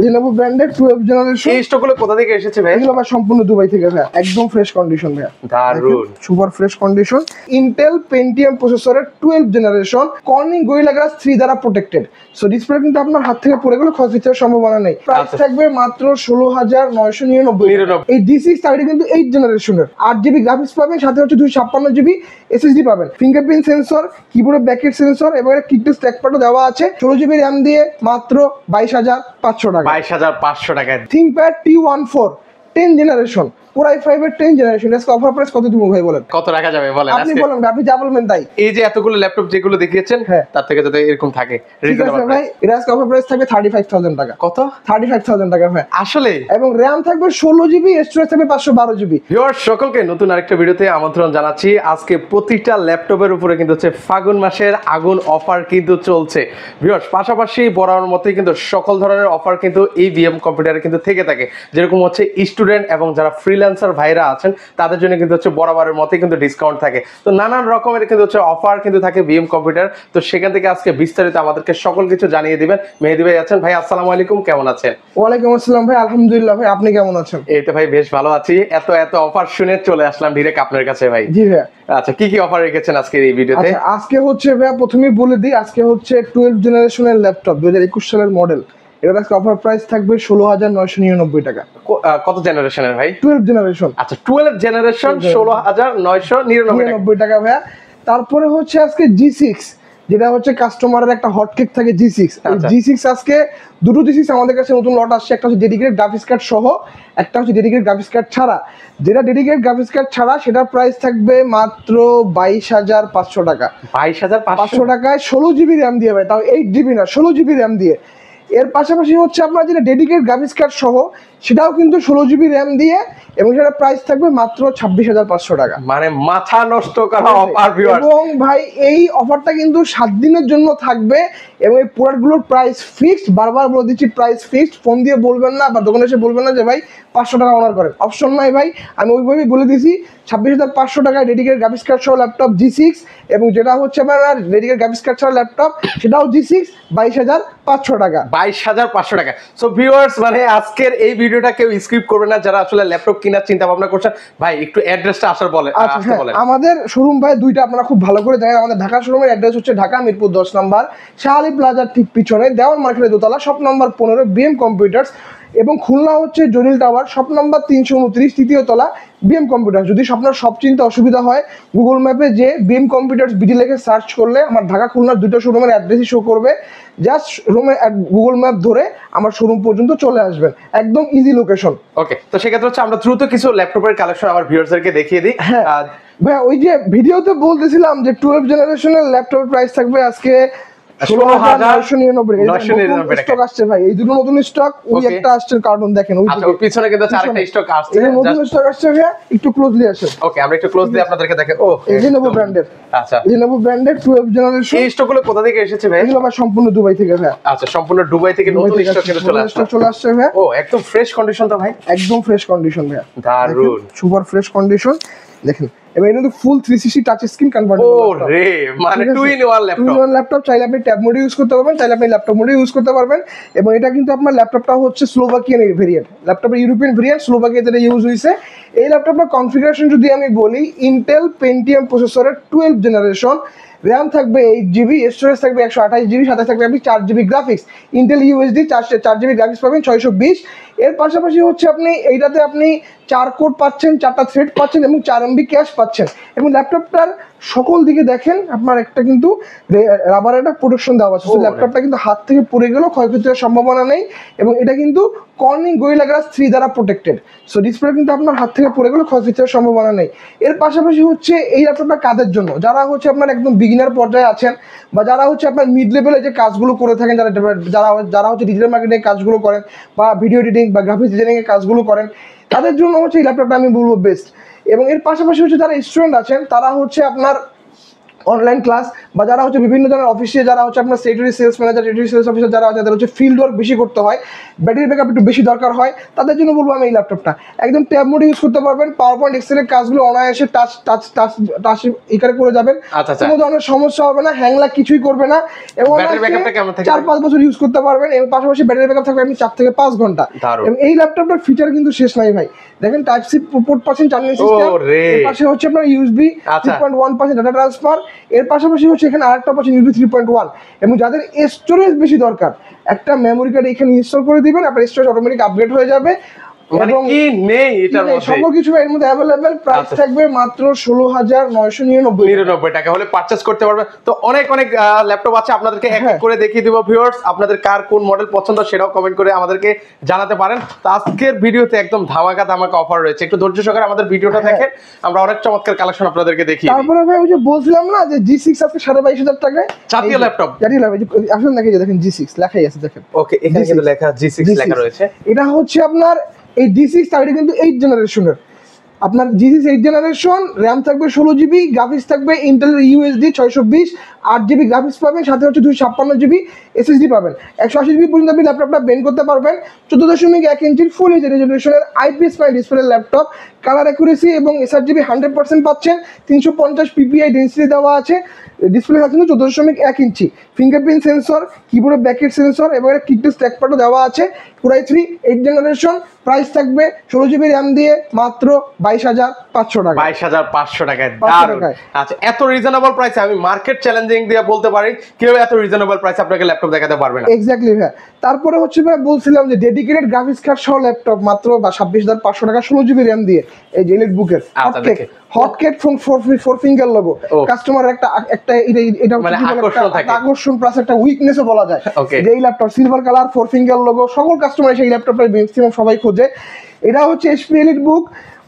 Lenovo ব্র্যান্ডের 12 generation. এই স্টকগুলো কোথা থেকে এসেছে ভাই? এগুলো ভাই সম্পূর্ণ দুবাই থেকে ভাই, একদম ফ্রেশ কন্ডিশন ভাই। দারুন, super fresh condition. Intel Pentium প্রসেসরের 12 জেনারেশন, Corning Gorilla Glass 3 দ্বারা প্রোটেক্টেড। সো ডিসপ্লে কিন্তু আপনার হাত থেকে পড়ে গেলে ক্ষয়ক্ষতির সম্ভাবনা নেই। প্রাইস থাকবে মাত্র 16,999। এই D630 কিন্তু 8 জেনারেশনের, 8GB গ্রাফিক্স পাবেন, সাথে হচ্ছে 256GB SSD পাবেন, ফিঙ্গারপ্রিন্ট সেন্সর, কিবোর্ডের ব্যাকেট সেন্সর এবং একটা কিকলেস ট্র্যাকপ্যাডও দেওয়া আছে। 16GB RAM দিয়ে মাত্র 22,500 টাকা। 22,500 টাকায়। ThinkPad T14 10 generation, Core i5 এর 10 জেনারেশন। আজকে অফার প্রাইস কত দিব ভাই বলেন? কত রাখা যাবে বলেন? আপনি বলেন, আপনি যা বলবেন তাই। এই যে এতগুলো ল্যাপটপ যেগুলো দেখিয়েছেন তার থেকে যাতে এরকম থাকে রিজনেবল ভাই, এর আজকে অফার প্রাইস থাকবে 35,000 টাকা। কত? 35,000 টাকা ভাই। আসলে? এবং RAM থাকবে 16GB, স্টোরেজ থাকবে 512GB। ভিউয়ার্স সকলকে নতুন আরেকটা ভিডিওতে আমন্ত্রণ জানাচ্ছি। আজকে প্রতিটা ল্যাপটপের উপরে কিন্তু হচ্ছে ফাগুন মাসের আগুন অফার কিন্তু চলছে। ভিউয়ার্স পাশাপাশি বরাবর মতোই কিন্তু সকল ধরনের অফার কিন্তু এই ভিএম কম্পিউটারে কিন্তু থেকে থাকে। যেরকম হচ্ছে স্টুডেন্ট এবং যারা ফ্রিল্যান্সার ভাইরা আছেন তাদের জন্য কিন্তু হচ্ছে বরাবরের মতোই কিন্তু ডিসকাউন্ট থাকে। তো নানান রকমের কিন্তু হচ্ছে অফার কিন্তু থাকে ভিএম কম্পিউটার। তো সেখান থেকে আজকে বিস্তারিত আমাদেরকে সকল কিছু জানিয়ে দিবেন। মেহেদী ভাই আছেন। ভাই আসসালামু আলাইকুম, কেমন আছেন? ওয়ালাইকুম আসসালাম ভাই, আলহামদুলিল্লাহ ভাই, আপনি কেমন আছেন? এই তো ভাই বেশ ভালো আছি। এত অফার শুনে চলে আসলাম ডিরেক্ট আপনার কাছে ভাই। জি ভাই। আচ্ছা, কি অফার রেখেছেন আজকে এই ভিডিওতে? আচ্ছা, আজকে হচ্ছে ভাই প্রথমেই বলে দিই, আজকে হচ্ছে 12 জেনারেশনের ল্যাপটপ 2021 সালের মডেল। এর আজকে অফার প্রাইস থাকবে 16,999 টাকা। কত জেনারেশনের ভাই? 12 জেনারেশন। আচ্ছা, 12 জেনারেশন 16,999 টাকা ভাইয়া। তারপরে হচ্ছে আজকে G6, যেটা হচ্ছে কাস্টমারের একটা হটকেক থাকে G6। G6 আজকে দুটো G6 আমাদের কাছে নতুন লট আসছে, একটা হচ্ছে ডেডিকেটেড গ্রাফিক্স কার্ড সহ, একটা হচ্ছে ডেডিকেটেড গ্রাফিক্স কার্ড ছাড়া। যেটা ডেডিকেটেড গ্রাফিক্স কার্ড ছাড়া সেটার প্রাইস থাকবে মাত্র 22,500 টাকা। 22,500 টাকায় 16GB RAM দিয়ে ভাই, তাও 8GB না, 16GB RAM দিয়ে। এর পাশাপাশি হচ্ছে আপনার যেটা ডেডিকেটেড গ্রাফিক্স কার্ড সহ সেটাও কিন্তু 16GB RAM দিয়ে, এবং সেটার প্রাইস থাকবে মাত্র 26,500 টাকা। মানে মাথা নষ্ট করা অফার ভিউয়ার্স। এবং ভাই এই অফারটা কিন্তু 7 দিনের জন্য থাকবে, এবং এই প্রোডাক্টগুলোর প্রাইস ফিক্সড। বারবার বলে দিচ্ছি, প্রাইস ফিক্সড। ফোন দিয়ে বলবেন না বা দোকানে এসে বলবেন না যে ভাই 500 টাকা অনার করেন, অপশন নাই ভাই। আমি ওইভাবেই বলে দিয়েছি, 26,500 টাকায় ডেডিকেটেড গ্রাফিক্স কার্ড সহ ল্যাপটপ G6, এবং যেটা হচ্ছে আমার ডেডিকেটেড গ্রাফিক্স কার্ড ছাড়া ল্যাপটপ সেটাও G6 22,500 টাকা। 22,500 টাকা। সো ভিউয়ার্স মানে আজকের এই ভিডিওটা কেউ স্কিপ করবে না যারা আসলে ল্যাপটপ কেনার চিন্তা ভাবনা করছেন। ভাই একটু অ্যাড্রেসটা আসতে বলেন। আমাদের শোরুম ভাই দুইটা, আপনারা খুব ভালো করে জানেন। আমাদের ঢাকা শোরুমের অ্যাড্রেস হচ্ছে ঢাকা মিরপুর 10 নম্বর, শাহ আলী প্লাজার ঠিক পিছনে, দেওয়ান মার্কেটের দোতলা, শপ নম্বর 15 বিএম কম্পিউটার্স। এবং খুলনা হচ্ছে জলিল টাওয়ার, শপ নম্বর 329, তৃতীয় তলা, বিএম কম্পিউটার্স। যদি আপনার সব চিন্তা অসুবিধা হয়, গুগল ম্যাপে যে বিএম কম্পিউটার্স বিডি লিখে সার্চ করলে আমার ঢাকা খুলনার দুটো শোরুমের অ্যাড্রেসই শো করবে। জাস্ট রুমে গুগল ম্যাপ ধরে আমার শোরুম পর্যন্ত চলে আসবেন, একদম ইজি লোকেশন। ওকে, তো সেক্ষেত্রে হচ্ছে আমরা দ্রুত কিছু ল্যাপটপের কালেকশন আমার ভিউয়ার্সদেরকে দেখিয়ে দিই। হ্যাঁ ভাই, ওই যে ভিডিওতে বলতেছিলাম যে 12 জেনারেশনের ল্যাপটপের প্রাইস থাকবে আজকে 16,999 স্টক আসছে ভাই, এই দুটো নতুন স্টক। ওই একটা আসছে কার্টুন দেখেন, ওই পিছনে কিন্তু আরেকটা স্টক আসছে, নতুন স্টক আসছে ভাই, একটু ক্লোজলি আসেন। ওকে, আমরা একটু ক্লোজলি আপনাদেরকে দেখেন। ও Lenovo ব্র্যান্ডের। আচ্ছা, Lenovo ব্র্যান্ডের 12 জেনারেশন। এই স্টকগুলো কোথা থেকে এসেছে ভাই? এগুলো ভাই সম্পূর্ণ দুবাই থেকে ভাই। আচ্ছা, সম্পূর্ণ দুবাই থেকে নতুন স্টক কিন্তু চলে আসছে ভাই। ও একদম ফ্রেশ কন্ডিশন তো ভাই? একদম ফ্রেশ কন্ডিশন ভাই, দারুন, সুপার ফ্রেশ কন্ডিশন। দেখেন, এবং এটা কিন্তু ফুল 360 টাচ স্ক্রিন কনভার্টেবল। ও রে, মানে 2-in-1 ল্যাপটপ। 2-in-1 ল্যাপটপ, চাইলে আপনি ট্যাব মোডে ইউজ করতে পারবেন, চাইলে আপনি ল্যাপটপ মোডে ইউজ করতে পারবেন। এবং এটা কিন্তু আপনার ল্যাপটপটা হচ্ছে স্লোভাকিয়ান ভেরিয়েন্ট, ল্যাপটপের ইউরোপিয়ান ভেরিয়েন্ট, স্লোভাকিয়াতে এটা ইউজ হয়েছে। এই ল্যাপটপটার কনফিগারেশন যদি আমি বলি, ইন্টেল পেন্টিয়াম প্রসেসরের 12 জেনারেশন, RAM থাকবে 8GB, স্টোরেজ থাকবে 128GB, সাথে থাকবে আপনি 4GB graphics, Intel USD 4GB graphics পাবেন 620। এর পাশাপাশি হচ্ছে আপনি এইটাতে আপনি 4 কোর পাচ্ছেন, 4টা থ্রেড পাচ্ছেন, এবং 4MB ক্যাশ পাচ্ছেন। এবং ল্যাপটপটার সকল দিকে দেখেন আপনার একটা কিন্তু রাবারের একটা প্রোটেকশন দেওয়া আছে। ল্যাপটপটা কিন্তু হাত থেকে পড়ে গেলেও ক্ষয়ক্ষতির সম্ভাবনা নেই, এবং এটা কিন্তু Corning Gorilla Glass 3 দ্বারা প্রোটেক্টেড। সো ডিসপ্লে কিন্তু আপনার হাত থেকে পড়ে গেলেও ক্ষয়ক্ষতির সম্ভাবনা নেই। এর পাশাপাশি হচ্ছে এই ল্যাপটপটা কাদের জন্য, যারা হচ্ছে আপনার একদম বিগিনার পর্যায়ে আছেন, বা যারা হচ্ছে আপনার মিড লেভেলে যে কাজগুলো করে থাকেন, যারা হচ্ছে ডিজিটাল মার্কেটিং কাজগুলো করেন, বা ভিডিও এডিটিং বা গ্রাফিক্স ডিজাইনিং এর কাজগুলো করেন, তাদের জন্য হচ্ছে এই ল্যাপটপটা আমি বলবো বেস্ট। এবং এর পাশাপাশি হচ্ছে যারা স্টুডেন্ট আছেন, তারা হচ্ছে আপনার অনলাইন ক্লাস বা যারা হচ্ছে বিভিন্ন ধরনের অফিসে যারা হচ্ছে আপনার secretary sales manager, territory sales officer যারা আছে তাদের হচ্ছে ফিল্ড ওয়ার্ক বেশি করতে হয়, ব্যাটারি ব্যাকআপ একটু বেশি দরকার হয়, তাদের জন্য বলবো আমি এই ল্যাপটপটা একদম ট্যাব মোডে ইউজ করতে পারবেন। পাওয়ার পয়েন্ট এক্সেলের কাজগুলো অনায়াসে টাচ টাচ টাচ টাচ এখানে করে যাবেন, কোনো ধরনের সমস্যা হবে না, হ্যাং লাগ কিছুই করবে না, এবং 4-5 বছর ইউজ করতে পারবেন। এবং পাশাপাশি ব্যাটারি ব্যাকআপ থাকবে আপনি 4 থেকে 5 ঘন্টা। এবং এই ল্যাপটপটার ফিচার কিন্তু শেষ নাই ভাই, দেখেন টাইপ সি পোর্ট পাচ্ছেন, চার্জিং সিস্টেম, এর পাশে হচ্ছে আপনার ইউএসবি 3.1 ডাটা ট্রান্সফার, এর পাশাপাশি হচ্ছে এখানে আরেকটা পাচ্ছেন ইউএসবি 3.1। এবং যাদের স্টোরেজ বেশি দরকার একটা মেমোরি কার্ড এখানে ইনস্টল করে দিবেন, আপনার স্টোরেজ অটোমেটিক আপগ্রেড হয়ে যাবে। মানে কি নেই এটার মধ্যে সকল কিছু এর মধ্যে अवेलेबल, প্রাইস থাকবে মাত্র 16,999 টাকা হলে পারচেজ করতে পারবেন। তো অনেক অনেক ল্যাপটপ আছে, আপনাদেরকে এক এক করে দেখিয়ে দিব ভিউয়ার্স, আপনাদের কার কোন মডেল পছন্দ সেটাও কমেন্ট করে আমাদেরকে জানাতে পারেন। তো আজকের ভিডিওতে একদম ধামাকা ধামাকা অফার রয়েছে, একটু ধৈর্য সহকারে আমাদের ভিডিওটা দেখেন, আমরা অনেক চমৎকার কালেকশন আপনাদেরকে দেখিয়ে দিই। তারপরে ভাই ওই যে বলছিলাম না যে G6 আজকে 22,500 টাকায় জাতীয় ল্যাপটপ, জাতীয় ল্যাপটপ আসলে দেখেন G6 লেখাই আছে, দেখেন ওকে এখানে কিন্তু লেখা G6 লেখা রয়েছে। এটা হচ্ছে আপনার এই G6 এটা কিন্তু 8 জেনারেশনের, আপনার G6 8 জেনারেশন, র্যাম থাকবে 16 জিবি, গ্রাফিক্স থাকবে ইন্টেল ইউএসডি 620, 8 জিবি গ্রাফিক্স পাবেন, সাথে হচ্ছে 256 জিবি এসএসডি পাবেন, 180 জিবি পর্যন্ত আপনি ল্যাপটপটা বেন্ড করতে পারবেন। 14.1 ইঞ্চির ফুল এইচডি রেজলিউশনের IPS five display laptop, colour accuracy এবং এসআরজিবি 100% পাচ্ছেন, 350 পিপিআই ডেন্সিটি দেওয়া আছে, ডিসপ্লে থাকছে 14.1 ইঞ্চি, ফিঙ্গারপ্রিন্ট সেন্সর, কিবোর্ডে ব্যাকেট সেন্সর এবং একটা কিকলেস ট্র্যাকপ্যাডও দেওয়া আছে। Core i3 8 জেনারেশন, প্রাইস থাকবে 16 জিবি র্যাম দিয়ে মাত্র 22,500 টাকা। 22,500 টাকায় দারুণ। আচ্ছা, এত রিজনেবল প্রাইসে আমি মার্কেট চ্যালেঞ্জিং দিয়ে বলতে পারি কেউ এত রিজনেবল প্রাইসে আপনাকে ল্যাপটপ দেখাতে পারবে না। এক্স্যাক্টলি ভাই। তারপরে হচ্ছে ভাই বলছিলাম যে ডেডিকেটেড গ্রাফিক্স কার্ড সহ ল্যাপটপ মাত্র 26,500 টাকা, 16 জিবি র্যাম দিয়ে, এই যে এলিট বুকের হটকেট from four finger logo, customer একটা এটা মানে আকর্ষণ প্লাস একটা উইকনেসও বলা যায় যে এই laptop silver colour 4 finger logo, সকল কাস্টমার সেই ল্যাপটপটা ম্যাক্সিমাম সবাই খোঁজে। এটা হচ্ছে এইচপি এলিট বুক,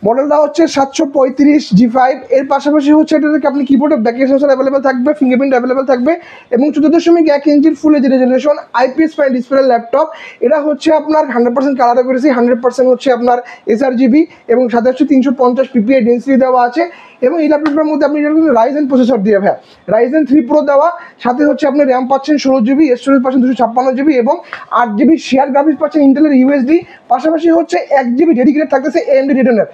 মডেলটা হচ্ছে 735 G5, এর পাশাপাশি হচ্ছে এটাতে আপনি কিবোর্ডে ব্যাকেট সেন্সর অ্যাভেলেবল থাকবে, ফিঙ্গারপ্রিন্ট অ্যাভেলেবল থাকবে এবং 14.1 ইঞ্চির full HD resolution IPS five display laptop. এটা হচ্ছে আপনার 100% কালার অ্যাকুরেসি, 100% হচ্ছে আপনার এসআরজিবি এবং সাথে হচ্ছে 350 পিপিআই ডেন্সিটি দেওয়া আছে। এবং এই ল্যাপটপটার মধ্যে আপনি রাইজেন প্রসেসর দিয়ে ভাই, রাইজেন 3 প্রো দেওয়া, সাথে হচ্ছে আপনি র্যাম পাচ্ছেন 16 জিবি, স্টোরেজ পাচ্ছেন 256 জিবি এবং 8 জিবি শেয়ার গ্রাফিক্স পাচ্ছেন ইন্টেলের ইউএসডি, পাশাপাশি হচ্ছে 1 জিবি ডেডিকেটেড থাকতেছে এএমডি রেটিনার।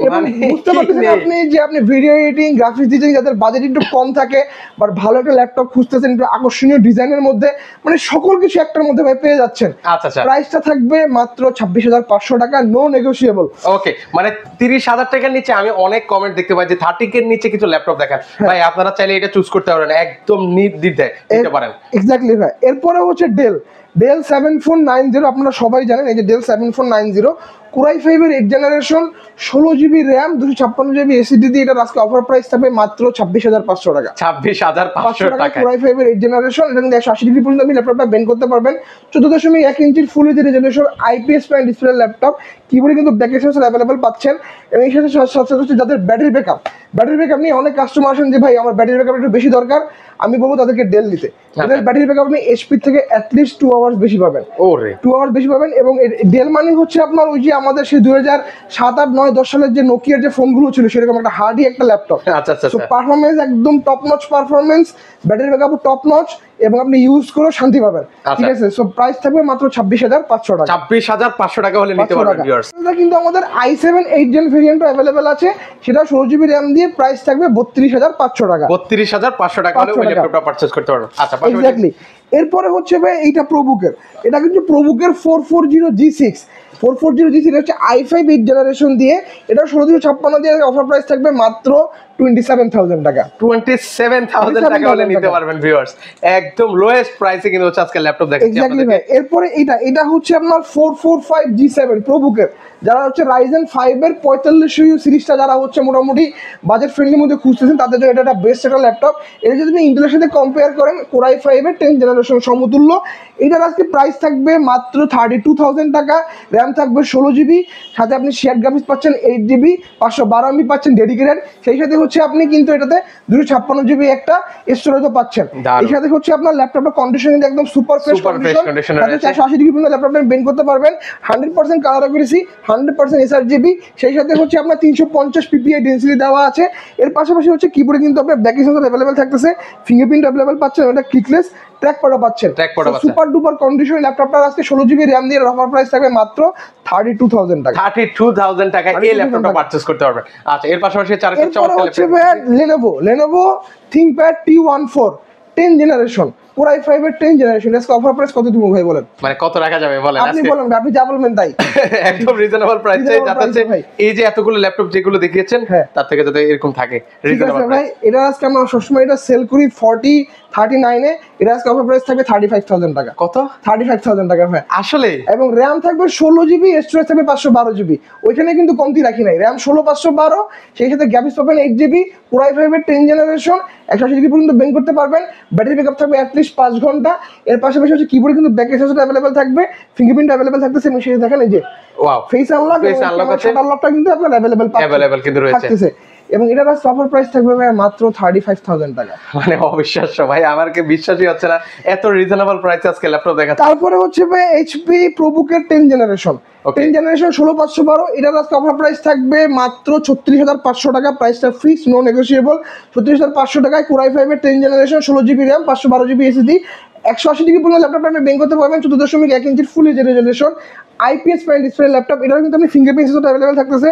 এবং বুঝতে পারতেছেন আপনি যে আপনি ভিডিও এডিটিং গ্রাফিক্স ডিজাইন যাদের বাজেট একটু কম থাকে বাট ভালো একটা ল্যাপটপ খুঁজতেছেন একটু আকর্ষণীয় ডিজাইনের মধ্যে, মানে সকল কিছু একটার মধ্যে ভাই পেয়ে যাচ্ছেন। আচ্ছা, প্রাইসটা থাকবে মাত্র 26,500 টাকা, নো নেগোশিয়েবল। ওকে, মানে 30,000 টাকার নিচে আমি অনেক কমেন্ট দেখতে পাই যে 30K এর নিচে কিছু ল্যাপটপ দেখান, ভাই আপনারা চাইলে এটা চুজ করতে পারেন, একদম নির্দ্বিধায় নিতে পারেন। এক্স্যাক্টলি ভাই। এরপরে হচ্ছে ডেল 7490, আপনারা সবাই জানেন এই যে ডেল 7490 Core i5 এর 8 generation, 16 GB RAM, 256 GB SSD দিয়ে, এটা আজকে অফার প্রাইস থাকবে মাত্র 26,500 টাকা। 26,500 টাকা Core i5 এর 8 জেনারেশন, এটা কিন্তু 180 ডিগ্রি পর্যন্ত আপনি ল্যাপটপটা বেন্ড করতে পারবেন। 14.1 ইঞ্চির full HD resolution IPS five display laptop, কিবোর্ডে কিন্তু ব্যাকেট সেন্সর অ্যাভেলেবল পাচ্ছেন এবং এর সাথে হচ্ছে যাদের ব্যাটারি ব্যাকআপ নিয়ে অনেক কাস্টমার আসেন যে ভাই আমার ব্যাটারি ব্যাকআপ একটু বেশি দরকার, আমি বলবো তাদেরকে ডেল নিতে। এদের ব্যাটারি ব্যাকআপ আপনি এইচপি থেকে অ্যাটলিস্ট 2 আওয়ার্স বেশি পাবেন, 2 আওয়ার্স বেশি পাবেন। এবং ডেল মানে হচ্ছে আপনার ওই যে আমাদের সেই 2007, 8, 9, 10 সালের যে নোকিয়ার যে ফোনগুলো ছিল সেরকম একটা হার্ডি একটা ল্যাপটপ। আচ্ছা, সো পারফরমেন্স একদম top notch performance, battery backup top notch এবং আপনি ইউজ করে শান্তি পাবেন, ঠিক আছে। সো প্রাইস থাকবে মাত্র 26,500 টাকা। 26,500 টাকা হলে নিতে পারবেন ভিউয়ার্স। এটা কিন্তু আমাদের i7 8 জেন ভেরিয়েন্টও अवेलेबल আছে, সেটা 16 জিবি র্যাম দিয়ে, প্রাইস থাকবে 32,500 টাকা। 32,500 টাকা হলে ওই ল্যাপটপটা পারচেজ করতে পারবেন। আচ্ছা, এক্স্যাক্টলি। এরপরে হচ্ছে ভাই এইটা প্রোবুকের, এটা কিন্তু প্রোবুকের 440 G6 হচ্ছে i5 8 জেনারেশন দিয়ে, এটা 16,256 দিয়ে অফার প্রাইস থাকবে মাত্র 27,000 টাকা। 27,000 টাকা হলে নিতে পারবেন ভিউয়ার্স, একদম লোয়েস্ট প্রাইসে কিন্তু হচ্ছে আজকে ল্যাপটপ দেখাচ্ছি এক্স্যাক্টলি ভাই। এরপরে এটা হচ্ছে আপনার 445 G7 প্রোবুকের, যারা হচ্ছে রাইজেন 5 এর 4500 সিরিজটা যারা হচ্ছে মোটামুটি বাজেট ফ্রেন্ডলির মধ্যে খুঁজতেছেন তাদের জন্য এটা একটা বেস্ট একটা ল্যাপটপ। এটা যদি আপনি ইন্টেলের সাথে কম্পেয়ার করেন Core i5 এর 10 জেনারেশন সমতুল্য, এটার আজকে প্রাইস থাকবে মাত্র 32,000 টাকা, র্যাম থাকবে 16 জিবি, সাথে আপনি শেয়ার গ্রাফিক্স পাচ্ছেন 8 জিবি, 512 MB পাচ্ছেন ডেডিকেটেড, সেই সাথে হচ্ছে আপনি কিন্তু এটাতে 256 GB একটা স্টোরেজও পাচ্ছেন। দারুণ। এর সাথে হচ্ছে আপনার ল্যাপটপের কন্ডিশন কিন্তু একদম সুপার ফ্রেশ কন্ডিশনে কন্ডিশন, রয়েছে। 480 ডিগ্রি পর্যন্ত ল্যাপটপ আপনি বেন্ড করতে পারবেন, 100% কালার অ্যাকুরেসি, 100% sRGB, সেই সাথে হচ্ছে আপনার 350 PPI ডেন্সিটি দেওয়া আছে। এর পাশাপাশি হচ্ছে কিবোর্ডে কিন্তু আপনার ব্যাকিং সেন্সর অ্যাভেলেবল থাকতেছে, ফিঙ্গারপ্রিন্ট অ্যাভেলেবল পাচ্ছেন, এটা ক্লিকলেস ট্র্যাক প্যাডও পাচ্ছেন। সুপার ডুপার কন্ডিশন ল্যাপটপটা আজকে 16 GB RAM দিয়ে অফার প্রাইস থাকবে মাত্র 32,000 টাকা। 32,000 টাকা এই ল্যাপটপটা পারচেজ করতে পারবেন। আচ্ছা, এর পাশাপাশি চারটা এরপরে হচ্ছে ভাই Lenovo ThinkPad T14 10 generation, Core i5 এর 10 জেনারেশন। আজকে অফার প্রাইস কত দিব ভাই বলেন? মানে কত রাখা যাবে বলেন আপনি আজকে? বলেন, আপনি যা বলবেন তাই। একদম রিজনেবল প্রাইসে যাচ্ছে। এই যে এতগুলো ল্যাপটপ যেগুলো দেখিয়েছেন তার থেকে যাতে এরকম থাকে রিজনেবল ভাই। এটা আজকে আমরা সবসময় এটা সেল করি 39 এ, এটা আজকে অফার প্রাইস থাকবে 35,000 টাকা। কত? 35,000 টাকা ভাই আসলে। এবং RAM থাকবে 16 GB, স্টোরেজ থাকবে 512 GB। ওইখানে কিন্তু কমতি রাখি নাই, RAM 16 512, সেই সাথে গ্রাফিক্স পাবেন 8 GB, Core i5 এর 10 জেনারেশন, 180 ডিগ্রি পর্যন্ত বেন্ড করতে পারবেন, ব্যাটারি ব্যাকআপ থাকবে অ্যাটলিস্ট 5 ঘন্টা। এর পাশাপাশি হচ্ছে কিবোর্ডে কিন্তু ব্যাক সেন্সর অ্যাভেলেবল থাকবে, ফিঙ্গারপ্রিন্ট অ্যাভেলেবল থাকতেছে, আমি সেটা দেখেন এই যে ওয়াও ফেস আনলক, শাটার আনলকটা কিন্তু আপনার অ্যাভেলেবল কিন্তু রয়েছে। এবং এটার অফার প্রাইস থাকবে ভাই মাত্র 35,000 টাকা। মানে অবিশ্বাস্য ভাই, আমারকে বিশ্বাসই হচ্ছে না এত রিজনেবল প্রাইসে আজকে ল্যাপটপ দেখাচ্ছে। তারপরে হচ্ছে ভাই HP ProBook এর 10 জেনারেশন, 10 জেনারেশন 16512, এটার আজকে অফার প্রাইস থাকবে মাত্র 36,500 টাকা। প্রাইসটা ফিক্স, নো নেগোশিয়েবল। 36,500 টাকায় Core i5 এর 10 generation, 16 GB RAM, 512 GB SSD, 180 degree পর্যন্ত ল্যাপটপ আপনি বেন্ড করতে পারবেন, 14.1 ইঞ্চির full HD resolution IPS panel display laptop. এটাও কিন্তু আপনি ফিঙ্গারপ্রিন্ট সেন্সর অ্যাভেলেবল থাকতেছে,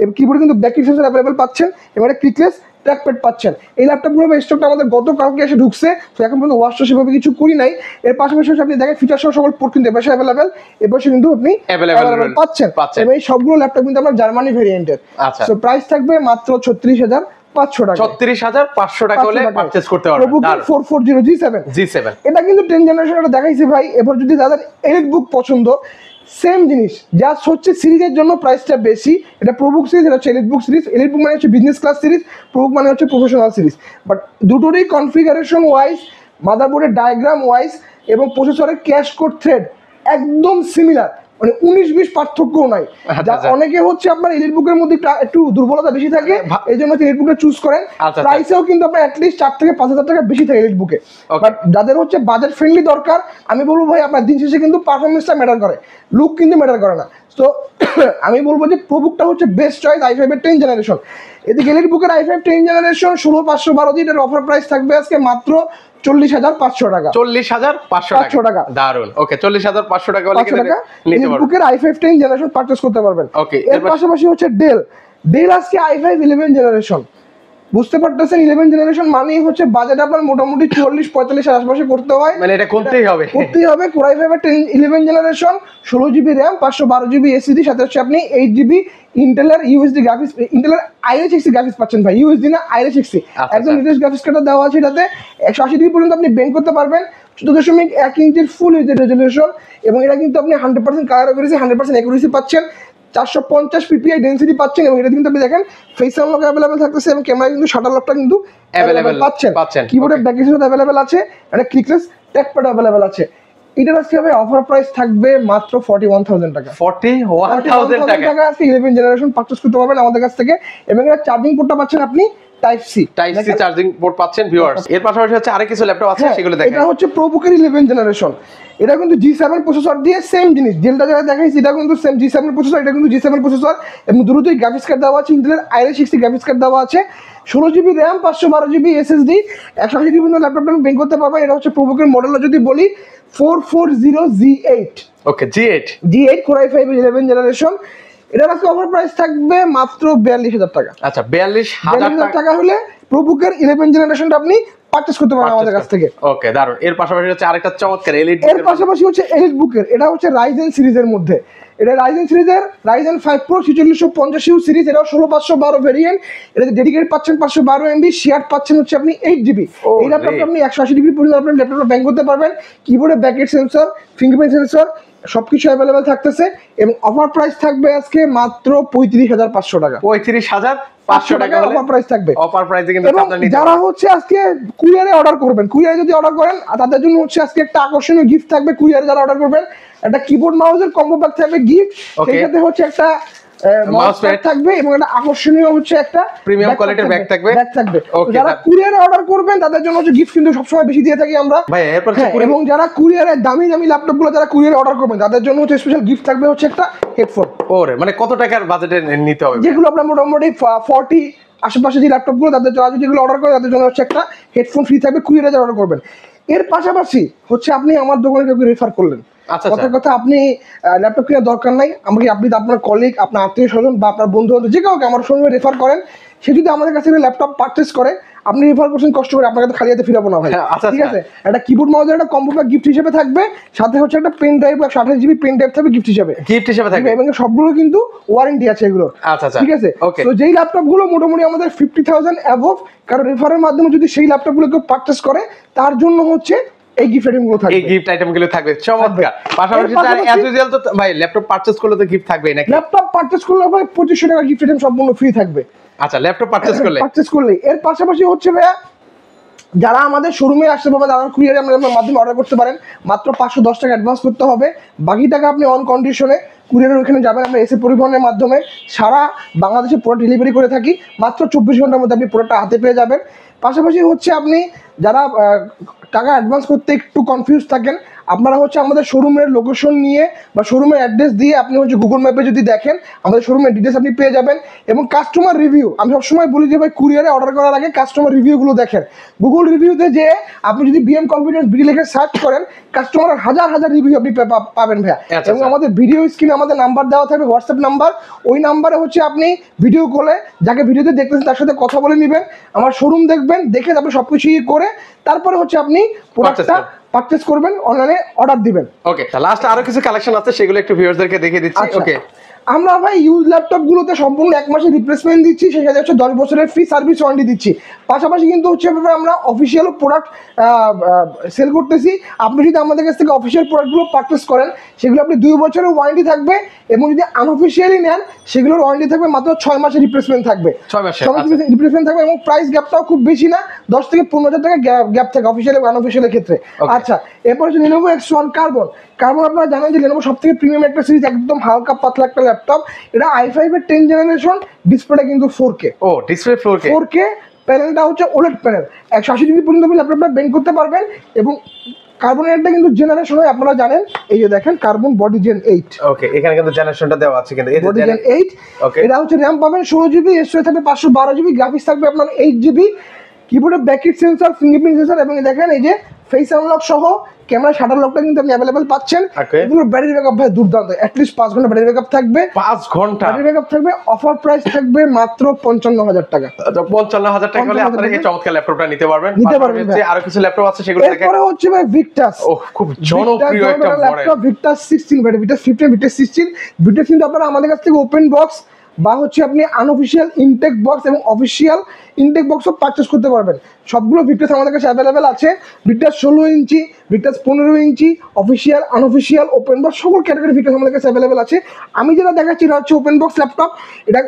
এবং কিবোর্ডে কিন্তু ব্যাকিং সেন্সর অ্যাভেলেবল পাচ্ছেন, এবারে ক্লিকলেস ট্র্যাকপ্যাড পাচ্ছেন। এই ল্যাপটপগুলো স্টকটা আমাদের গতকালকে এসে ঢুকছে, তো এখন পর্যন্ত ওয়াশ সেভাবে কিছু করি নাই। এর পাশাপাশি আপনি দেখেন ফিচার সহ সকল পোর্ট কিন্তু এপাশে অ্যাভেলেবল, এপাশে কিন্তু আপনি অ্যাভেলেবল পাচ্ছেন। এবং এই সবগুলো ল্যাপটপ কিন্তু আপনার জার্মানি ভেরিয়েন্টের। আচ্ছা, সো প্রাইস থাকবে মাত্র 36,500 টাকা। 36,500 টাকা হলে পারচেজ করতে পারবেন। ProBook 440 G7। এটা কিন্তু 10 জেনারেশন, এটা দেখাইছি ভাই। এবার যদি যাদের এলিট বুক পছন্দ, সেম জিনিস, জাস্ট হচ্ছে সিরিজের জন্য প্রাইসটা বেশি। এটা ProBook সিরিজ, এটা হচ্ছে এলিট বুক সিরিজ। এলিট বুক মানে হচ্ছে বিজনেস ক্লাস সিরিজ, ProBook মানে হচ্ছে প্রফেশনাল সিরিজ। বাট দুটোরই কনফিগারেশন ওয়াইজ, মাদারবোর্ডের ডায়াগ্রাম ওয়াইজ এবং প্রসেসরের ক্যাশ কোড থ্রেড একদম সিমিলার, মানে 19-20 পার্থক্যও নাই। অনেকে হচ্ছে আপনার এলিট বুকের মধ্যে একটু দুর্বলতা বেশি থাকে, এই জন্য এলিট বুকটা চুজ করেন। প্রাইসেও কিন্তু আপনার অ্যাটলিস্ট 4 থেকে 5,000 টাকা বেশি থাকে এলিট বুকে। বাট যাদের হচ্ছে বাজেট ফ্রেন্ডলি দরকার, আমি বলবো ভাই আপনার দিন শেষে কিন্তু পারফরমেন্সটা ম্যাটার করে, লুক কিন্তু ম্যাটার করে না। তো আমি বলবো যে ProBookটা হচ্ছে বেস্ট চয়েস i5 এর 10 জেনারেশন। এদিকে এলিট বুকের i5 10 জেনারেশন 16,512 দিয়ে এটার অফার প্রাইস থাকবে আজকে মাত্র 40,500 টাকা। 40,500 টাকা। দারুন। ওকে, 40,500 টাকা হলে কিন্তু নিতে পারবেন। বুকের i5 10 জেনারেশন পারচেজ করতে পারবেন। ওকে, এর পাশাপাশি হচ্ছে ডেল আজকে i5 11 জেনারেশন, বুঝতে পারতেছেন 11 জেনারেশন মানেই হচ্ছে বাজেট আপনার মোটামুটি 44-45 এর আশপাশে করতে হয়, মানে এটা করতেই হবে। Core i5 এর 11 generation, 16 GB RAM, 512 GB SSD, সাথে হচ্ছে আপনি 8 GB ইন্টেলের USD গ্রাফিক্স, ইন্টেলের IRIX গ্রাফিক্স পাচ্ছেন ভাই, USD না IRIX, একদম লেটেস্ট গ্রাফিক্স কার্ড দেওয়া আছে এটাতে। 180 ডিগ্রি পর্যন্ত আপনি বেন্ড করতে পারবেন, 14.1 ইঞ্চির ফুল এইচডি রেজোলিউশন, এবং এটা কিন্তু আপনি 100% কালার অ্যাকুরেসি, 100% অ্যাকুরেসি পাচ্ছেন, 450 PPI ডেন্সিটি পাচ্ছেন, এবং এটা কিন্তু আপনি দেখেন ফেস আনলক অ্যাভেলেবল থাকতেছে, এবং ক্যামেরা কিন্তু শাটার লকটা কিন্তু অ্যাভেলেবল পাচ্ছেন। কিবোর্ডের ব্যাকিং সেন্সর অ্যাভেলেবল আছে, একটা ক্লিকলেস ট্র্যাকপ্যাড অ্যাভেলেবল আছে। এটার আজকে ভাই অফার প্রাইস থাকবে মাত্র 41,000 টাকা। 41,000 টাকা আজকে 11 জেনারেশন পারচেজ করতে পারবেন আমাদের কাছ থেকে, এবং এটা চার্জিং পোর্টটা পাচ্ছেন আপনি টাইপ সি চার্জিং পোর্ট পাচ্ছেন ভিউয়ার্স। এর পাশাপাশি হচ্ছে আরেক কিছু ল্যাপটপ আছে, সেগুলো দেখেন। এটা হচ্ছে ProBook এর 11 জেনারেশন, এটা কিন্তু G7 প্রসেসর দিয়ে সেম জিনিস, ডেলটা যারা দেখাইছি এটা কিন্তু সেম G7 প্রসেসর, এটা কিন্তু G7 প্রসেসর, এবং দ্রুতই গ্রাফিক্স কার্ড দেওয়া আছে, ইন্টেলের IRIX গ্রাফিক্স কার্ড দেওয়া আছে, 16 GB RAM, 512 GB SSD, 180 degree পর্যন্ত ল্যাপটপটা বেন্ড করতে পারবেন। এটা হচ্ছে ProBook এর মডেলটা যদি বলি 440G8। ওকে, G8 Core i5 11 জেনারেশন। এটার আজকে অফার প্রাইস থাকবে মাত্র 42,000 টাকা। আচ্ছা, 42,000 টাকা হলে ProBook এর 11 জেনারেশনটা আপনি পারচেজ করতে পারবেন আমাদের কাছ থেকে। ওকে, দারুন। এর পাশাপাশি হচ্ছে আরেকটা চমৎকার এলিট, এর পাশাপাশি হচ্ছে এলিট বুকের, এটা হচ্ছে Ryzen সিরিজের মধ্যে, এটা Ryzen সিরিজের Ryzen 5 Pro 4650U সিরিজ, এটাও 16,512 ভেরিয়েন্ট। এটাতে ডেডিকেটেড পাচ্ছেন 512 MB, শেয়ার পাচ্ছেন হচ্ছে আপনি 8 GB। এই ল্যাপটপটা আপনি 180 ডিগ্রি পর্যন্ত আপনি ল্যাপটপটা ব্যাঙ্ক করতে পারবেন, কিবোর্ডে ব্যাকেট সেন্সর, ফিঙ্গারপ্রিন্ট সেন্সর সবকিছু অ্যাভেলেবেল থাকতেছে, এবং অফার প্রাইস থাকবে আজকে মাত্র 35,500 টাকা। 35,500 টাকা অফার প্রাইস থাকবে। অফার প্রাইসে কিন্তু আপনারা নিতে যারা হচ্ছে আজকে কুরিয়ারে অর্ডার করবেন, কুরিয়ারে যদি অর্ডার করেন তাদের জন্য হচ্ছে আজকে একটা আকর্ষণীয় গিফট থাকবে। কুরিয়ারে যারা অর্ডার করবেন, একটা কিবোর্ড মাউসের কম্বো প্যাক থাকবে গিফট, সেই সাথে হচ্ছে একটা মাউস প্যাড থাকবে এবং একটা আকর্ষণীয় হচ্ছে একটা প্রিমিয়াম কোয়ালিটির ব্যাগ থাকবে। তো যারা কুরিয়ারে অর্ডার করবেন তাদের জন্য হচ্ছে গিফট কিন্তু সবসময় বেশি দিয়ে থাকি আমরা ভাই। এরপর এবং যারা কুরিয়ারে দামি ল্যাপটপ গুলো যারা কুরিয়ারে অর্ডার করবেন তাদের জন্য হচ্ছে স্পেশাল গিফট থাকবে হচ্ছে একটা হেডফোন। ওরে মানে কত টাকার বাজেটে নিতে হবে? যেগুলো আপনার মোটামুটি 40 আশেপাশে যে ল্যাপটপ গুলো তাদের যারা যেগুলো অর্ডার করে তাদের জন্য হচ্ছে একটা হেডফোন ফ্রি থাকবে কুরিয়ারে যারা অর্ডার করবেন। এর পাশাপাশি হচ্ছে আপনি আমার দোকানে কাউকে রেফার করলেন, কথা আপনি ল্যাপটপ কেনার দরকার নাই, আমাকে আপনি আপনার কলিগ, আপনার আত্মীয় স্বজন বা আপনার বন্ধু বান্ধব যে কাউকে আমার সঙ্গে রেফার করেন, সে যদি আমাদের কাছে ল্যাপটপ পারচেস করে আপনি রেফার করছেন কষ্ট করে, আপনার কাছে খালি হাতে ফিরাবো না ভাই। ঠিক আছে, একটা কিবোর্ড মাউসের একটা কম্বো প্যাক গিফট হিসেবে থাকবে, সাথে হচ্ছে একটা pen drive 28 GB pen drive থাকবে গিফট হিসেবে থাকবে এবং সবগুলো কিন্তু ওয়ারেন্টি আছে এগুলো। ঠিক আছে, তো যেই ল্যাপটপ গুলো মোটামুটি আমাদের 50,000 অ্যাবভ কারণ রেফারের মাধ্যমে যদি সেই ল্যাপটপ গুলো কেউ পারচেস করে তার জন্য হচ্ছে এই গিফট আইটেম গুলো থাকবে। এই গিফট আইটেম গুলো থাকবে চমৎকার। পাশাপাশি অ্যাজ ইউজুয়াল তো ভাই ল্যাপটপ পারচেজ করলে তো গিফট থাকবেই নাকি? ল্যাপটপ পারচেজ করলে ভাই 2500 টাকা গিফট আইটেম সম্পূর্ণ ফ্রি থাকবে। আচ্ছা, ল্যাপটপ পারচেজ করলে এর পাশাপাশি হচ্ছে ভাইয়া যারা আমাদের শোরুমে আসতে পারবেন তারা কুরিয়ারে আমাদের মাধ্যমে অর্ডার করতে পারেন। মাত্র 510 টাকা অ্যাডভান্স করতে হবে, বাকি টাকা আপনি অন কন্ডিশনে কুরিয়ারের ওখানে যাবেন। আমরা এসে পরিবহনের মাধ্যমে সারা বাংলাদেশে প্রোডাক্ট ডেলিভারি করে থাকি, মাত্র 24 ঘন্টার মধ্যে আপনি প্রোডাক্টটা হাতে পেয়ে যাবেন। পাশাপাশি হচ্ছে আপনি যারা টাকা অ্যাডভান্স করতে একটু কনফিউজ থাকেন, আপনারা হচ্ছে আমাদের শোরুমের লোকেশন নিয়ে বা শোরুমের অ্যাড্রেস দিয়ে আপনি হচ্ছে গুগল ম্যাপে যদি দেখেন আমাদের শোরুমের ডিটেলস আপনি পেয়ে যাবেন। এবং কাস্টমার রিভিউ আমি সবসময় বলি যে ভাই কুরিয়ারে অর্ডার করার আগে কাস্টমার রিভিউগুলো দেখেন। গুগল রিভিউতে যে আপনি যদি বিএম কম্পিউটার বিডি লিখে সার্চ করেন কাস্টমারের হাজার রিভিউ আপনি পাবেন ভাইয়া। এবং আমাদের ভিডিও স্ক্রিনে আমাদের নাম্বার দেওয়া থাকবে, হোয়াটসঅ্যাপ নাম্বার, ওই নাম্বারে হচ্ছে আপনি ভিডিও কলে যাকে ভিডিওতে দেখতেছেন তার সাথে কথা বলে নেবেন, আমার শোরুম দেখবেন, দেখে তারপরে সব কিছু করে তারপরে হচ্ছে আপনি প্রোডাক্টটা পারচেজ করবেন, অনলাইনে অর্ডার দিবেন। ওকে, লাস্ট আরো কিছু কালেকশন আছে সেগুলো একটু ভিউয়ারদেরকে দেখিয়ে দিচ্ছি। ওকে, আমরা ভাই ইউজ ল্যাপটপ গুলোতে সম্পূর্ণ 1 মাসের রিপ্লেসমেন্ট দিচ্ছি, সেই সাথে হচ্ছে 10 বছরের ফ্রি সার্ভিস ওয়ারেন্টি দিচ্ছি। পাশাপাশি কিন্তু হচ্ছে আমরা অফিসিয়াল প্রোডাক্ট সেল করতেছি। আপনি যদি আমাদের কাছ থেকে অফিসিয়াল প্রোডাক্টগুলো পারচেস করেন সেগুলো আপনি 2 বছরের ওয়ারেন্টি থাকবে এবং যদি আনঅফিসিয়ালি নেন সেগুলোর ওয়ারেন্টি থাকবে মাত্র 6 মাসের রিপ্লেসমেন্ট থাকবে। 6 মাসের রিপ্লেসমেন্ট থাকবে এবং প্রাইস গ্যাপটাও খুব বেশি না, 10 থেকে 15,000 টাকা গ্যাপ থাকে অফিসিয়াল এবং আনঅফিসিয়ালের ক্ষেত্রে। আচ্ছা, এরপর হচ্ছে Lenovo X1 কার্বন। আপনারা জানেন যে Lenovo সবথেকে প্রিমিয়াম একটা সিরিজ, একদম হালকা পাতলা একটা ল্যাপটপ। এটা i5 এর 10 জেনারেশন, ডিসপ্লেটা কিন্তু 4K। ও, ডিসপ্লে 4K, প্যানেলটা হচ্ছে OLED প্যানেল, 180 ডিগ্রি পর্যন্ত আপনি ল্যাপটপটা বেন্ড করতে পারবেন। এবং কার্বনের একটা কিন্তু জেনারেশন হয় আপনারা জানেন, এই যে দেখেন কার্বন বডি জেন 8। ওকে, এখানে কিন্তু জেনারেশনটা দেওয়া আছে, কিন্তু এই বডি জেন 8। ওকে, এটা হচ্ছে RAM পাবেন 16 জিবি, স্টোরেজ থাকবে 512 জিবি, গ্রাফিক্স থাকবে আপনার 8 জিবি, কিবোর্ডে ব্যাকলাইট সেন্সর, ফিঙ্গারপ্রিন্ট সেন্সর এবং দেখেন এই যে ফেস আনলক সহ ক্যামেরা শাটার লকটা কিন্তু আপনি अवेलेबल পাচ্ছেন। এগুলো ব্যাটারি ব্যাকআপ ভাই দুর্দান্ত, অ্যাট লিস্ট 5 ঘন্টা ব্যাটারি ব্যাকআপ থাকবে। 5 ঘন্টা ব্যাটারি ব্যাকআপ থাকবে। অফার প্রাইস থাকবে মাত্র 55,000 টাকা। আচ্ছা, 55,000 টাকা হলে আপনারা এই চমৎকার ল্যাপটপটা নিতে পারবেন। যে আরো কিছু ল্যাপটপ আছে সেগুলো দেখেন। এরপরে হচ্ছে ভাই ভিক্টাস। খুব জনপ্রিয় একটা laptop, Victus 16 Victus 15, Victus 16। Victus কিন্তু আপনারা আমাদের কাছ থেকে ওপেন বক্স বা হচ্ছে আপনি আনঅফিসিয়াল ইনটেক বক্স এবং অফিসিয়াল ইনটেক বক্সও পারচেস করতে পারবেন। সবগুলো ভিক্টাস আমাদের কাছে অ্যাভেলেবেল আছে। ভিক্টাস 16 ইঞ্চি, ভিক্টাস 15 ইঞ্চি, অফিসিয়াল, আনঅফিসিয়াল, ওপেন বক্স সকল ক্যাটাগরি ভিক্টাস আমাদের কাছে অ্যাভেলেবেল আছে। আমি যেটা দেখাচ্ছি এটা হচ্ছে ওপেন বক্স ল্যাপটপ।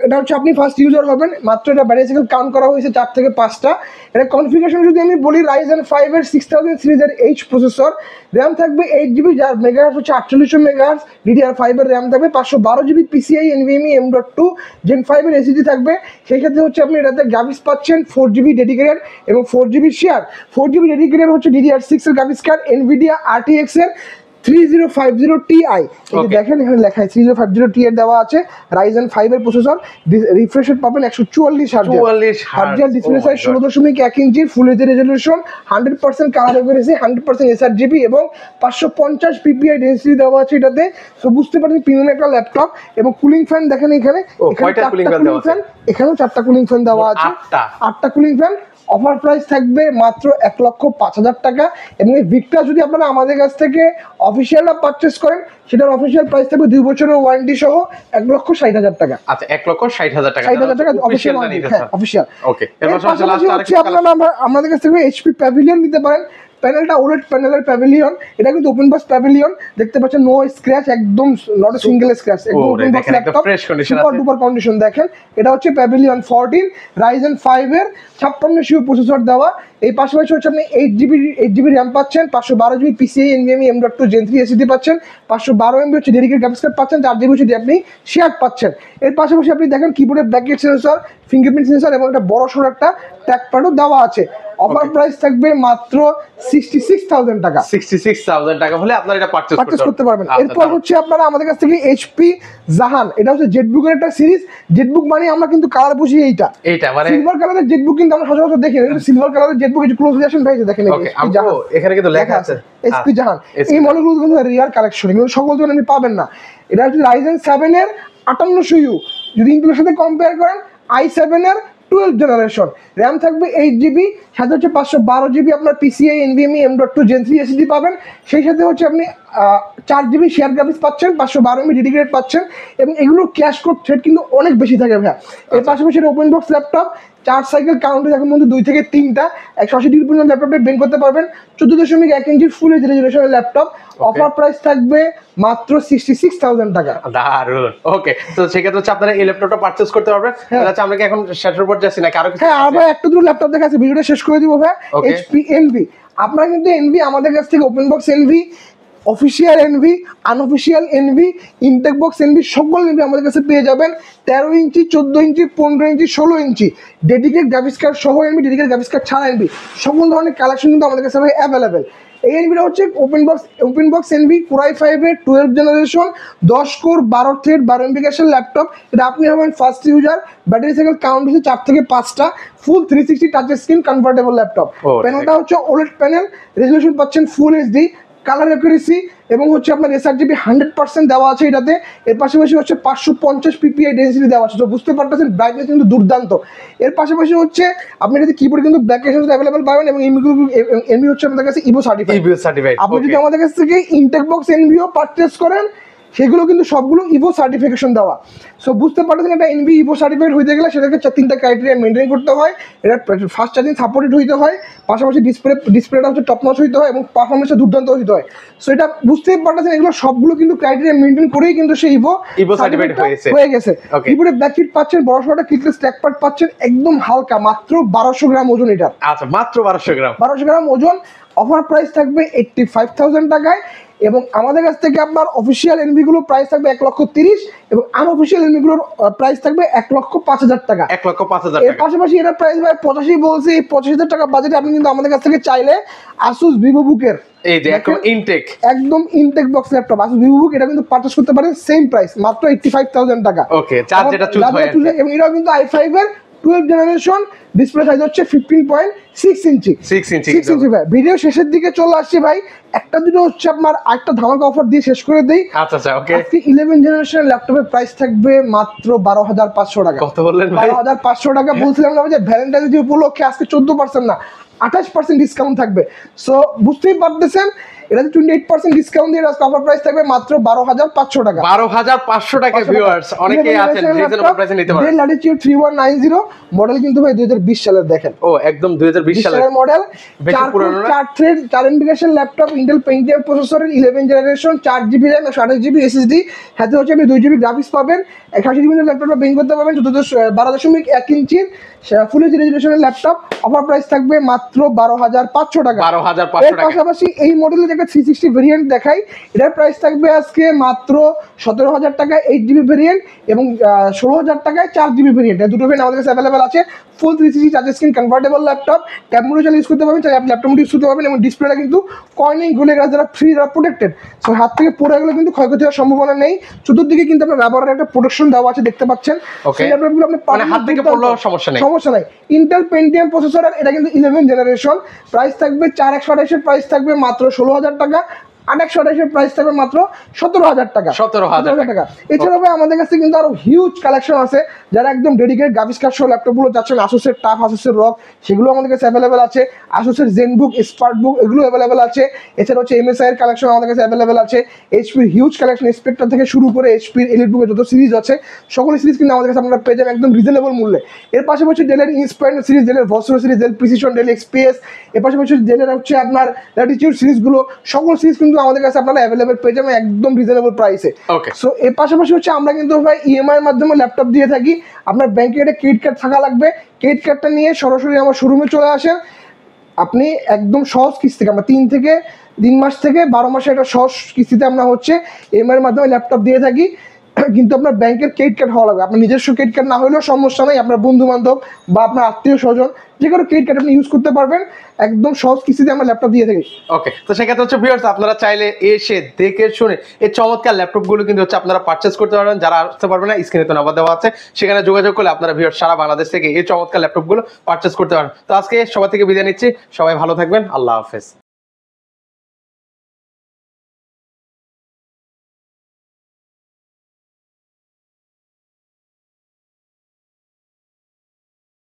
এটা হচ্ছে আপনি ফার্স্ট ইউজার হবেন, মাত্র এটা ব্যাটারি সাইকেল কাউন্ট করা হয়েছে 4 থেকে 5টা। এটা কনফিগারেশন যদি আমি বলি, Ryzen 5 এর 6000 সিরিজের H প্রসেসর, র্যাম থাকবে 8 জিবি, যার মেগাহার্টজ হচ্ছে 4800 মেগাহার্টজ, DDR5 এর র্যাম থাকবে, 512 GB PCIe NVMe M.2 Gen 5 এর SSD থাকবে। সেই ক্ষেত্রে হচ্ছে আপনি এটাতে গ্রাফিক্স পাচ্ছেন 4 জিবি ডেডিকেটেড এবং 4 জিবি শেয়ার। 4 জিবি ডেডিকেটেড হচ্ছে DDR6 এর গ্রাফিক্স কার্ড, NVIDIA RTX এর 3050 Ti। এই দেখেন এখানে লেখা আছে 3050 Ti দেওয়া আছে। Ryzen 5 এর প্রসেসর, রিফ্রেশ রেট পাবেন 144 hertz, display size 16.1 inch, full HD resolution, 100% colour accuracy, 100% sRGB এবং 550 PPI ডেনসিটি দেওয়া আছে এটাতে। সো বুঝতে পারছেন প্রিমিয়াম একটা ল্যাপটপ। এবং কুলিং ফ্যান দেখেন এখানে, কয়টা কুলিং ফ্যান? এখানেও 4টা কুলিং ফ্যান দেওয়া আছে, 8টা কুলিং ফ্যান। অফার প্রাইস থাকবে মাত্র 1,05,000 টাকা। এবং এই ভিক্টাস যদি আপনারা আমাদের কাছ থেকে অফিসিয়ালটা পারচেস করেন সেটার অফিসিয়াল প্রাইস থাকবে 2 বছরের ওয়ারেন্টি সহ 1,60,000 টাকা। আচ্ছা, 1,60,000 টাকা, 60,000 টাকা অফিসিয়াল ওয়ারেন্টি, হ্যাঁ অফিসিয়াল। ওকে, এর পাশাপাশি লাস্ট আরেকটা আপনারা আমাদের কাছ থেকে HP প্যাভিলিয়ন নিতে পারেন। প্যানেলটা ওলেড প্যানেলের প্যাভিলিয়ন, এটা কিন্তু ওপেন বক্স প্যাভিলিয়ন, দেখতে পাচ্ছেন নো স্ক্র্যাচ, একদম নট সিঙ্গেল স্ক্র্যাচ, একদম open box laptop, super duper condition. দেখেন এটা হচ্ছে প্যাভিলিয়ন 14 Ryzen 5 এর 56 CPU প্রসেসর দেওয়া। এই পাশাপাশি হচ্ছে আপনি 8GB র্যাম পাচ্ছেন, 512GB PCIe NVMe M.2 Gen 3 SSD পাচ্ছেন, 512 MB হচ্ছে ডেডিকেটেড গ্রাফিক্স কার্ড পাচ্ছেন, 4GB হচ্ছে আপনি শেয়ার পাচ্ছেন। এর পাশাপাশি আপনি দেখেন কিবোর্ডের ব্যাকলাইট সেন্সর, ফিঙ্গারপ্রিন্ট সেন্সর এবং একটা বড় সড়ো একটা ট্র্যাক প্যাডও দেওয়া আছে। অফার প্রাইস থাকবে মাত্র 66,000 টাকা। 66,000 টাকা হলে আপনারা এটা পারচেজ করতে পারবেন। এরপর হচ্ছে আপনারা আমাদের কাছ থেকে HP জাহান, এটা হচ্ছে জেটবুকের একটা সিরিজ। জেটবুক মানে আমরা কিন্তু কালার বুঝি এইটা মানে সিলভার কালারের জেটবুক, কিন্তু আমরা সচরাচর দেখি না, কিন্তু সিলভার কালারের জেটবুক একটু ক্লোজ আসেন ভাই, দেখেন এখানে কিন্তু লেখা আছে HP জাহান। এই মডেলগুলো কিন্তু রিয়ার কালেকশন, এগুলো সকল ধরনের আপনি পাবেন না। এটা হচ্ছে Ryzen 7 এর 5800U, যদি ইন্টেলের সাথে কম্পেয়ার করেন i7 এর 12th জেনারেশন। র্যাম থাকবে 8GB, সাথে হচ্ছে 512GB আপনার PCIe NVMe M.2 Gen 3 SSD পাবেন। সেই সাথে হচ্ছে আপনি 4GB শেয়ার গ্রাফিক্স পাচ্ছেন, 512 MB ডেডিকেটেড পাচ্ছেন, এবং এগুলোর ক্যাশ কোড থ্রেড কিন্তু অনেক বেশি থাকে ভাইয়া। এর পাশাপাশি ওপেন বক্স ল্যাপটপ, 4 সাইকেল কাউন্টে এখন মধ্যে 2 থেকে 3টা 180° পর্যন্ত ল্যাপটপটা বের করতে পারবেন। 14.1 ইঞ্চির ফুল এইচডি রেজোলিউশনের ল্যাপটপ। অফার প্রাইস থাকবে মাত্র 66,000 টাকা। দারুন। ওকে, তো সেক্ষেত্রে হচ্ছে আপনারা এই ল্যাপটপটা পারচেজ করতে পারবেন। আচ্ছা, আমরা কি এখন শেষের পর যাচ্ছি নাকি আরো কিছু? হ্যাঁ, আমরা একটা দুটো ল্যাপটপ দেখাচ্ছি, ভিডিওটা শেষ করে দিব ভাই। HP Envy, আপনারা কিন্তু Envy আমাদের কাছ থেকে open box Envy, official Envy, unofficial Envy, intact box Envy, সকল Envy আমাদের কাছে পেয়ে যাবেন। 13 inch, 14 inch, 15 inch, 16 inch, dedicated graphics card সহ Envy, ডেডিকেটেড গ্রাফিক্স কার্ড ছাড়া Envy, সকল ধরনের কালেকশন কিন্তু আমাদের কাছে ভাই অ্যাভেলেবেল। এই Envyটা হচ্ছে open box Envy Core i5 এর 12th generation, 10 core 12 thread 12 MB ক্যাশের ল্যাপটপ। এটা আপনি হবেন first user. Battery cycle count হচ্ছে 4 থেকে 5টা, ফুল 360 টাচ স্ক্রিন কনভার্টেবল ল্যাপটপ। প্যানেলটা হচ্ছে ওলেড প্যানেল, রেজোলিউশন পাচ্ছেন ফুল এইচডি, কালার অ্যাকুরেসি এবং হচ্ছে আপনার sRGB 100% দেওয়া আছে এটাতে। এর পাশাপাশি হচ্ছে 550 PPI ডেন্সিটি দেওয়া আছে, তো বুঝতে পারতেছেন ব্রাইটনেস কিন্তু দুর্দান্ত। এর পাশাপাশি হচ্ছে আপনি যদি কিবোর্ড কিন্তু ব্যাক লাইট সেন্সর অ্যাভেলেবল পাবেন, এবং এমবি হচ্ছে আমাদের কাছে ইভো সার্টিফাইড। আপনি যদি আমাদের কাছ থেকে ইনটেক বক্স এনভিও পারচেজ করেন, সেগুলো কিন্তু সবগুলো ইভো সার্টিফিকেশন দেওয়া। সো বুঝতে পারতেছেন একটা এনভি ইভো সার্টিফাইড হইতে গেলে সেটাকে 3টা ক্রাইটেরিয়া মেনটেন করতে হয়। এটা ফাস্ট চার্জিং সাপোর্টেড হইতে হয়, পাশাপাশি ডিসপ্লেটা হচ্ছে টপ নচ হইতে হয়, এবং পারফরমেন্সটা দুর্দান্ত হইতে হয়। সো এটা বুঝতেই পারতেছেন এগুলো সবগুলো কিন্তু ক্রাইটেরিয়া মেনটেন করেই কিন্তু সেই ইভো সার্টিফাইড হয়ে গেছে। কিবোর্ডে ব্যাক কিট পাচ্ছেন, বড় সড়টা কিটলেস ট্র্যাক প্যাড পাচ্ছেন, একদম হালকা, মাত্র 1200 গ্রাম ওজন এটা। আচ্ছা, মাত্র 1200 গ্রাম ওজন। অফার প্রাইস থাকবে 85,000 টাকায়, এবং আমাদের কাছ থেকে আপনার অফিসিয়াল এনভিগুলো প্রাইস থাকবে 1,30,000, এবং আনঅফিসিয়াল এনভিগুলোর প্রাইস থাকবে 1,05,000 টাকা। 1,05,000 এর পাশাপাশি এটা প্রাইস ভাই 85 বলছে। এই 85,000 টাকা বাজেটে আপনি কিন্তু আমাদের কাছ থেকে চাইলে আসুস ভিভোবুকের এই যে একদম intact box laptop Asus Vivobook, এটা কিন্তু পারচেজ করতে পারেন সেম প্রাইস, মাত্র 85,000 টাকা। ওকে, চার্জ যেটা চুজ হয়, এবং এটাও কিন্তু i5 এর 12th জেনারেশন, ডিসপ্লে সাইজ হচ্ছে 15.6 ইঞ্চি। ভাই ভিডিও শেষের দিকে চলে আসছে ভাই, একটা দুটো হচ্ছে আপনার একটা ধামাকা অফার দিয়ে শেষ করে দেই। আচ্ছা, ওকে। আজকে 11 জেনারেশন ল্যাপটপের প্রাইস থাকবে মাত্র 12,500 টাকা। কত বললেন ভাই? 12,500 টাকা বলছিলাম না যে ভ্যালেন্টাইন্স ডে উপলক্ষে আজকে 14% না 28% ডিসকাউন্ট থাকবে। সো বুঝতেই পারতেছেন এটা 28% ডিসকাউন্ট দিয়ে আজকে অফার প্রাইস থাকবে মাত্র 12,500 টাকা। 12,500 টাকা ভিউয়ার্স, অনেকে আছেন রিজনেবল প্রাইসে নিতে পারেন। ডেল ল্যাটিটিউড 3190 মডেল কিন্তু ভাই 2020 সালের, দেখেন ও একদম 2020 সালের মডেল। বেশি পুরনো না, 4 থ্রেড 4 MB ক্যাশের ল্যাপটপ, ইন্টেল পেন্টিয়াম প্রসেসরের 11 generation, 4GB RAM 28GB SSD, সাথে হচ্ছে আপনি 2GB গ্রাফিক্স পাবেন। 180GB ল্যাপটপটা বের করতে পারবেন, 12.1 ইঞ্চির ফুল এইচডি রেজোলিউশনের ল্যাপটপ। অফার প্রাইস থাকবে মাত্র 12,500 টাকা। 12,500 এর পাশাপাশি এই মডেলের একটা 360 ভেরিয়েন্ট দেখাই, এটার প্রাইস থাকবে আজকে মাত্র 17,000 টাকায় 8GB ভেরিয়েন্ট, এবং 16,000 টাকায় 4GB ভেরিয়েন্ট। দুটো ভেরিয়েন্ট আমাদের কাছে অ্যাভেলেবল আছে। ফুল 360 touch screen convertible laptop, tab মোডে ইউজ করতে পারবেন, চাই আপনি ল্যাপটপ মোডে ইউজ করতে পারবেন, এবং ডিসপ্লেটা কিন্তু কয়েনিং গুলে গাছ দ্বারা ফ্রি দ্বারা প্রোটেক্টেড। সো হাত থেকে পড়ে গেলে কিন্তু ক্ষয়ক্ষতি হওয়ার সম্ভাবনা নেই। চতুর্দিকে কিন্তু আপনার রাবারের একটা প্রোটেকশন দেওয়া আছে, দেখতে পাচ্ছেন। সেই ল্যাপটপগুলো আপনি হাত থেকে পড়লেও সমস্যা নাই। ইন্টেল পেন্টিয়াম প্রসেসর, এটা কিন্তু 11 জেনারেশন, প্রাইস থাকবে 4128 এর প্রাইস থাকবে মাত্র 16,000 টাকা। 828 প্রাইস থাকবে মাত্র 17,000 টাকা। 17,000 টাকা। এছাড়াও ভাই আমাদের কাছে কিন্তু আরো হিউজ কালেকশন আছে, যারা একদম ডেডিকেটেড গ্রাফিক্স কার্ড সহ ল্যাপটপগুলো চাচ্ছেন, আসুসের টাফ, আসুসের রক, সেগুলো আমাদের কাছে অ্যাভেলেবেল আছে। আসুসের জেনবুক, স্পার্টবুক এগুলো অ্যাভেলেবেল আছে। এছাড়া হচ্ছে এমএসআই এর কালেকশন আমাদের কাছে অ্যাভেলেবেল আছে। এইচপির হিউজ কালেকশন, স্পেক্ট্রা থেকে শুরু করে এইচপির এলিটবুকের যত সিরিজ আছে সকল সিরিজ কিন্তু আমাদের কাছে আপনারা পেয়ে যাবেন একদম রিজনেবল মূল্যে। এর পাশাপাশি ডেলের ইন্সপায়ার সিরিজ, ডেলের Vostro series, Dell Precision, Dell XPS, এর পাশাপাশি ডেলের হচ্ছে আপনার ল্যাটিটিউড সিরিজগুলো, সকল সিরিজ কিন্তু আমাদের কাছে আপনারা অ্যাভেলেবেল পেয়ে যাবেন একদম রিজনেবল প্রাইসে। ওকে। সো এর পাশাপাশি হচ্ছে আমরা কিন্তু ভাই ইএমআই এর মাধ্যমে ল্যাপটপ দিয়ে থাকি। আপনার ব্যাংকে একটা ক্রেডিট কার্ড থাকা লাগবে, ক্রেডিট কার্ডটা নিয়ে সরাসরি আমার শোরুমে চলে আসেন। আপনি একদম সহজ কিস্তিতে, আমরা 3 মাস থেকে 12 মাসে একটা সহজ কিস্তিতে আমরা হচ্ছে ইএমআই এর মাধ্যমে ল্যাপটপ দিয়ে থাকি। কিন্তু আপনার ব্যাংকের ক্রেডিট কার্ড হওয়া লাগবে। আপনার নিজস্ব ক্রেডিট কার্ড না হলেও সমস্যা নেই, আপনার বন্ধু বান্ধব বা আপনার আত্মীয় স্বজন যে কোনো ক্রেডিট কার্ড আপনি ইউজ করতে পারবেন, একদম সহজ কিস্তিতে আমরা ল্যাপটপ দিয়ে থাকি। ওকে, তো সেক্ষেত্রে হচ্ছে ভিউয়ার্স আপনারা চাইলে এসে দেখে শুনে এই চমৎকার ল্যাপটপগুলো কিন্তু হচ্ছে আপনারা পারচেস করতে পারবেন। যারা আসতে পারবে না, স্ক্রিনে তো নাম্বার দেওয়া আছে, সেখানে যোগাযোগ করলে আপনারা ভিউয়ার্স সারা বাংলাদেশ থেকে এই চমৎকার ল্যাপটপগুলো পারচেস করতে পারেন। তো আজকে সবার থেকে বিদায় নিচ্ছি, সবাই ভালো থাকবেন, আল্লাহ হাফেজ।